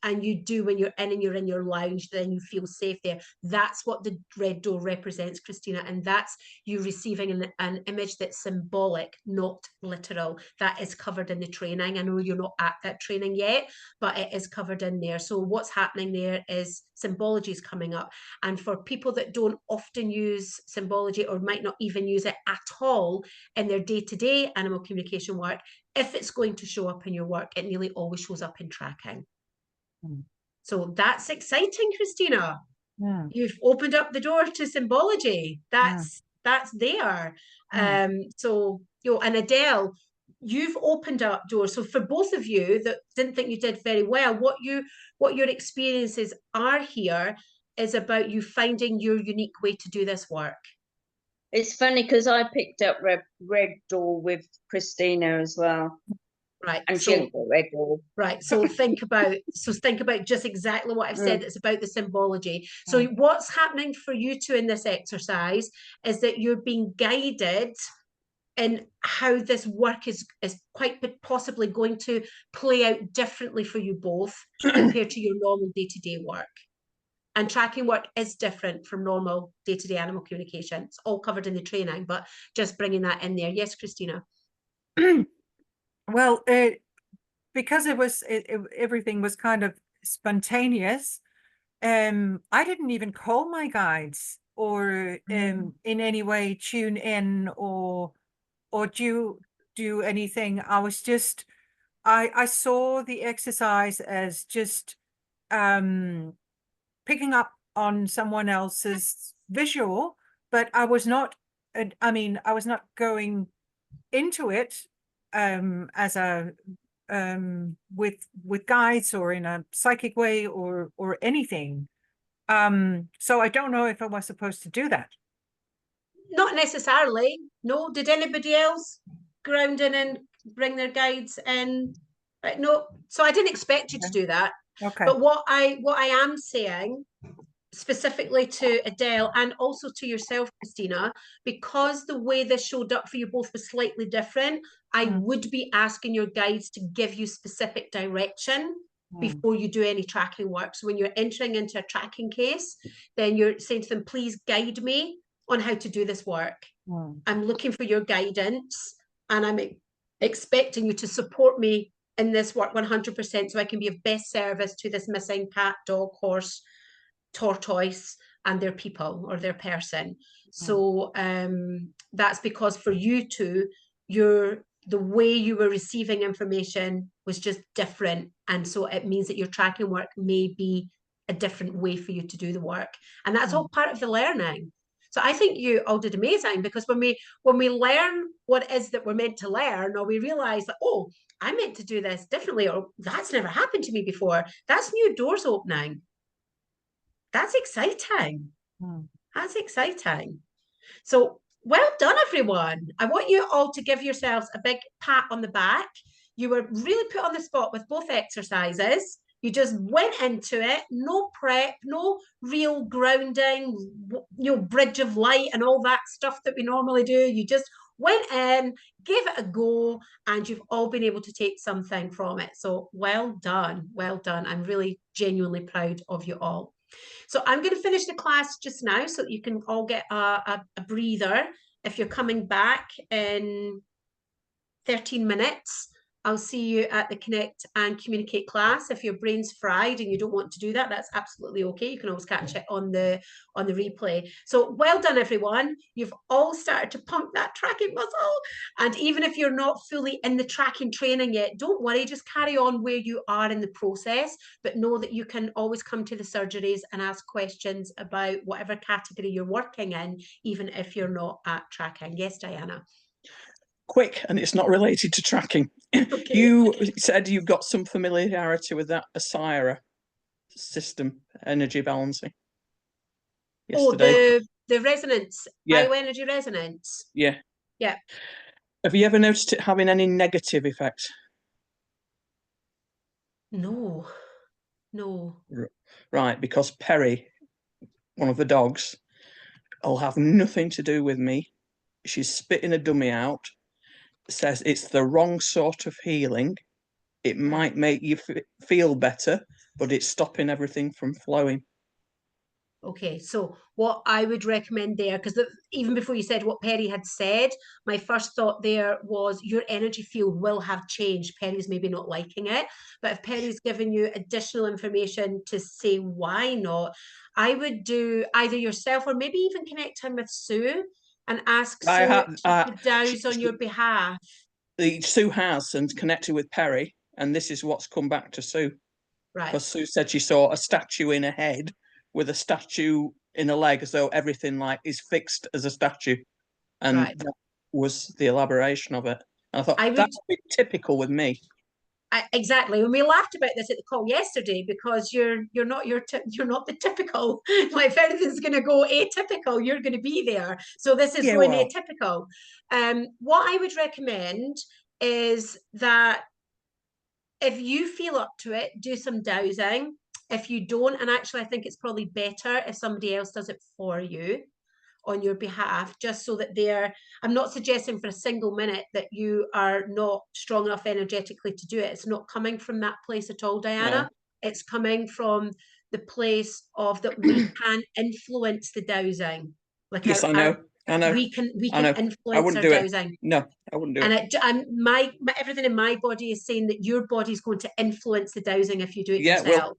A: And you do when you're in and you're in your lounge, then you feel safe there. That's what the red door represents, Christina. And that's you receiving an image that's symbolic, not literal. That is covered in the training. I know you're not at that training yet, but it is covered in there. So what's happening there is symbology is coming up. And for people that don't often use symbology or might not even use it at all in their day-to-day animal communication work, if it's going to show up in your work, it nearly always shows up in tracking. So that's exciting, Christina. You've opened up the door to symbology. That's there. So and Adele, you've opened up doors. So for both of you that didn't think you did very well, what your experiences are here is about you finding your unique way to do this work.
G: It's funny because I picked up red door with Christina as well.
A: Right.
G: And she ain't got red door.
A: Right. So think about just exactly what I've said. It's about the symbology. So what's happening for you two in this exercise is that you're being guided in how this work is quite possibly going to play out differently for you both compared to your normal day-to-day work. And tracking work is different from normal day-to-day animal communication. It's all covered in the training, but just bringing that in there. Yes, Christina.
B: Well, because everything was kind of spontaneous, I didn't even call my guides or in any way tune in or do anything. I was just I saw the exercise as just picking up on someone else's visual, but I was not I was not going into it as a with guides or in a psychic way or anything. So I don't know if I was supposed to do that.
A: Not necessarily. No. Did anybody else ground in and bring their guides in? Right. No. So I didn't expect you to do that.
B: Okay.
A: But what I am saying specifically to Adele and also to yourself, Christina, because the way this showed up for you both was slightly different, I would be asking your guides to give you specific direction before you do any tracking work. So when you're entering into a tracking case, then you're saying to them, please guide me on how to do this work. I'm looking for your guidance, and I'm expecting you to support me in this work 100%, so I can be of best service to this missing cat, dog, horse, tortoise, and their people or their person. So that's because for you two, the way you were receiving information was just different, and so it means that your tracking work may be a different way for you to do the work, and that's all part of the learning. So I think you all did amazing, because when we learn what it is that we're meant to learn, or we realize that, oh, I'm meant to do this differently, or that's never happened to me before, that's new doors opening. That's exciting. That's exciting. So well done, everyone. I want you all to give yourselves a big pat on the back. You were really put on the spot with both exercises. You just went into it, no prep, no real grounding, bridge of light and all that stuff that we normally do. You just went in, gave it a go, and you've all been able to take something from it. So well done, well done. I'm really genuinely proud of you all. So I'm going to finish the class just now so that you can all get a breather. If you're coming back in 13 minutes, I'll see you at the Connect and Communicate class. If your brain's fried and you don't want to do that, that's absolutely okay. You can always catch it on the replay. So well done, everyone. You've all started to pump that tracking muscle. And even if you're not fully in the tracking training yet, don't worry, just carry on where you are in the process, but know that you can always come to the surgeries and ask questions about whatever category you're working in, even if you're not at tracking. Yes, Diana?
D: Quick, and it's not related to tracking.
A: Okay.
D: You said you got some familiarity with that Aspira system, energy balancing. Yesterday.
A: Oh, the resonance,
D: Yeah.
A: bioenergy resonance.
D: Yeah.
A: Yeah.
D: Have you ever noticed it having any negative effects?
A: No.
D: Right, because Perry, one of the dogs, will have nothing to do with me. She's spitting a dummy out, says it's the wrong sort of healing. It might make you feel better, but it's stopping everything from flowing.
A: Okay, so what I would recommend there, because even before you said what Perry had said, my first thought there was your energy field will have changed. Perry's maybe not liking it, but if Perry's given you additional information to say why not, I would do either yourself or maybe even connect him with Sue and ask Sue to douse on your behalf.
D: Sue has, and connected with Perry, and this is what's come back to Sue.
A: Right.
D: Because Sue said she saw a statue in her head with a statue in a leg, as though everything like is fixed as a statue, and that was the elaboration of it. And I thought that's a bit typical with me.
A: Exactly, and we laughed about this at the call yesterday, because you're not the typical. Like if anything's going to go atypical, you're going to be there. So this is going atypical. What I would recommend is that if you feel up to it, do some dowsing. If you don't, and actually I think it's probably better if somebody else does it for you on your behalf, just so that I'm not suggesting for a single minute that you are not strong enough energetically to do it. It's not coming from that place at all, Diana. No. It's coming from the place of that we can influence the dowsing. Like
D: yes, I know.
A: We can influence our dowsing.
D: No, I wouldn't do it.
A: And everything in my body is saying that your body's going to influence the dowsing if you do it yourself.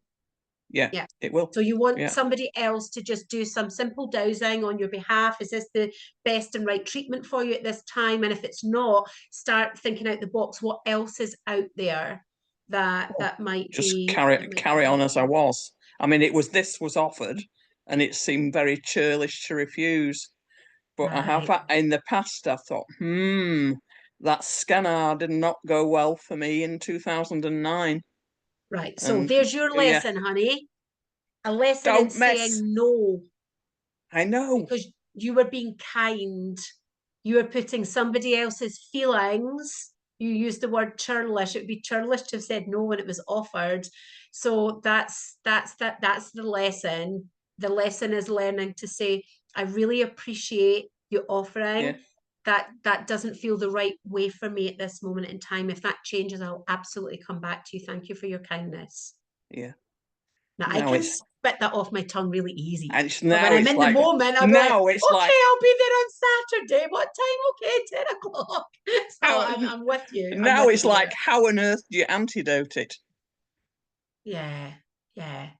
D: Yeah, it will.
A: So you want somebody else to just do some simple dowsing on your behalf. Is this the best and right treatment for you at this time? And if it's not, start thinking out the box. What else is out there that might
D: just
A: be...
D: carry on as I was. I mean, this was offered, and it seemed very churlish to refuse. But I have, in the past, I thought, that scanner did not go well for me in 2009.
A: Right, so there's your lesson, honey. A lesson in saying no.
D: I know.
A: Because you were being kind. You were putting somebody else's feelings. You used the word churlish. It would be churlish to have said no when it was offered. So that's the lesson. The lesson is learning to say, I really appreciate you offering.
D: Yeah.
A: That doesn't feel the right way for me at this moment in time. If that changes, I'll absolutely come back to you. Thank you for your kindness.
D: Yeah.
A: Now I
D: Now
A: can
D: it's
A: spit that off my tongue really easy.
D: and it's
A: But
D: now
A: when I'm
D: it's
A: in
D: like
A: the moment, I'm like,
D: now it's
A: okay,
D: like
A: I'll be there on Saturday. What time? Okay, 10 o'clock. So
D: how
A: I'm with you. I'm
D: now
A: with
D: it's
A: you
D: like
A: there.
D: how on earth do you antidote it?
A: Yeah, yeah.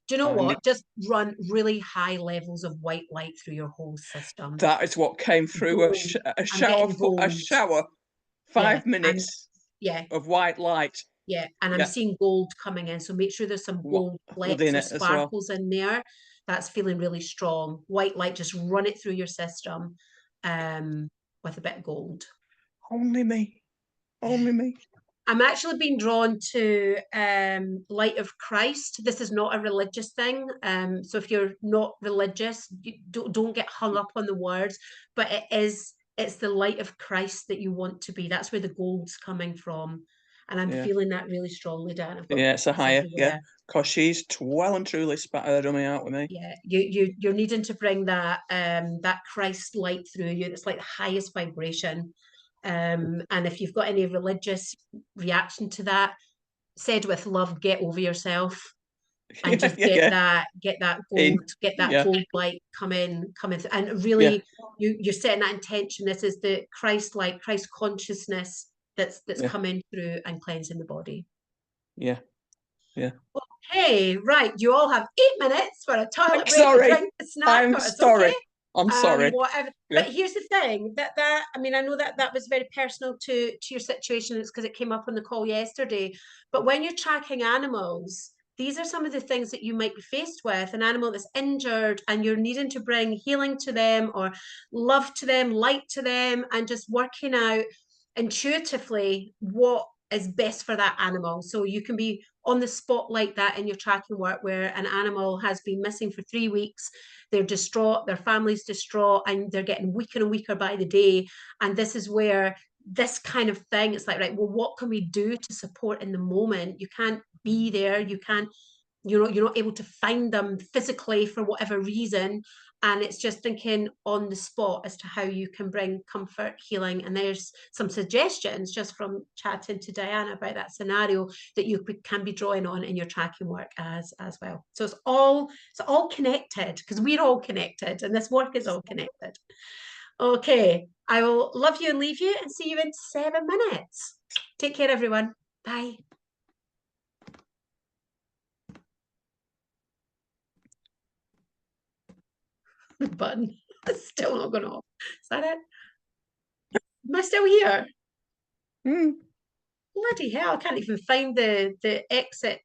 A: Do you know
D: And
A: what? Just run really high levels of white light through your whole system.
D: that is what came through a,
A: Gold.
D: a shower
A: getting
D: a
A: gold.
D: shower
A: Yeah,
D: 5
A: and
D: minutes
A: yeah,
D: of white light
A: yeah. And I'm
D: Yeah.
A: seeing gold coming in. So make sure there's some gold flecks
D: within
A: or
D: it as well.
A: sparkles in there. That's feeling really strong. White light, just run it through your system with a bit of gold.
D: Only me. Only me.
A: I'm actually being drawn to Light of Christ. This is not a religious thing. So if you're not religious, you don't get hung up on the words, but it's the light of Christ that you want to be. That's where the gold's coming from. And I'm
D: Yeah.
A: feeling that really strongly, Dan. I've got
D: Yeah, it's a
A: bits
D: higher,
A: everywhere.
D: yeah. Because she's well and truly spat her dummy out with me.
A: Yeah, you're needing to bring that that Christ light through you. It's like the highest vibration. And if you've got any religious reaction to that, said with love, get over yourself and just get that
D: In.
A: gold, get that
D: Yeah.
A: gold light coming through. And really you're setting that intention. This is the Christ light, Christ consciousness that's
D: Yeah.
A: coming through and cleansing the body.
D: Yeah. Yeah.
A: Hey, right, you all have 8 minutes for a toilet
D: I'm
A: break,
D: sorry.
A: a drink, a snack.
D: I'm
A: or it's
D: sorry.
A: okay.
D: I'm sorry.
A: Whatever.
D: Yeah.
A: But here's the thing, that I mean, I know that was very personal to your situation. It's because it came up on the call yesterday. But when you're tracking animals, these are some of the things that you might be faced with. An animal that's injured and you're needing to bring healing to them or love to them, light to them, and just working out intuitively what is best for that animal. So you can be on the spot like that in your tracking work where an animal has been missing for 3 weeks. They're distraught, their family's distraught, and they're getting weaker and weaker by the day. And this is where this kind of thing, it's like, right, well, what can we do to support in the moment? You can't be there, you can't, you're not able to find them physically for whatever reason. And it's just thinking on the spot as to how you can bring comfort, healing. And there's some suggestions just from chatting to Diana about that scenario that you can be drawing on in your tracking work as well. So it's all connected, because we're all connected and this work is all connected. Okay, I will love you and leave you and see you in 7 minutes. Take care, everyone. Bye. The button is still not going off. Is that it? Am I still here? Bloody hell, I can't even find the exit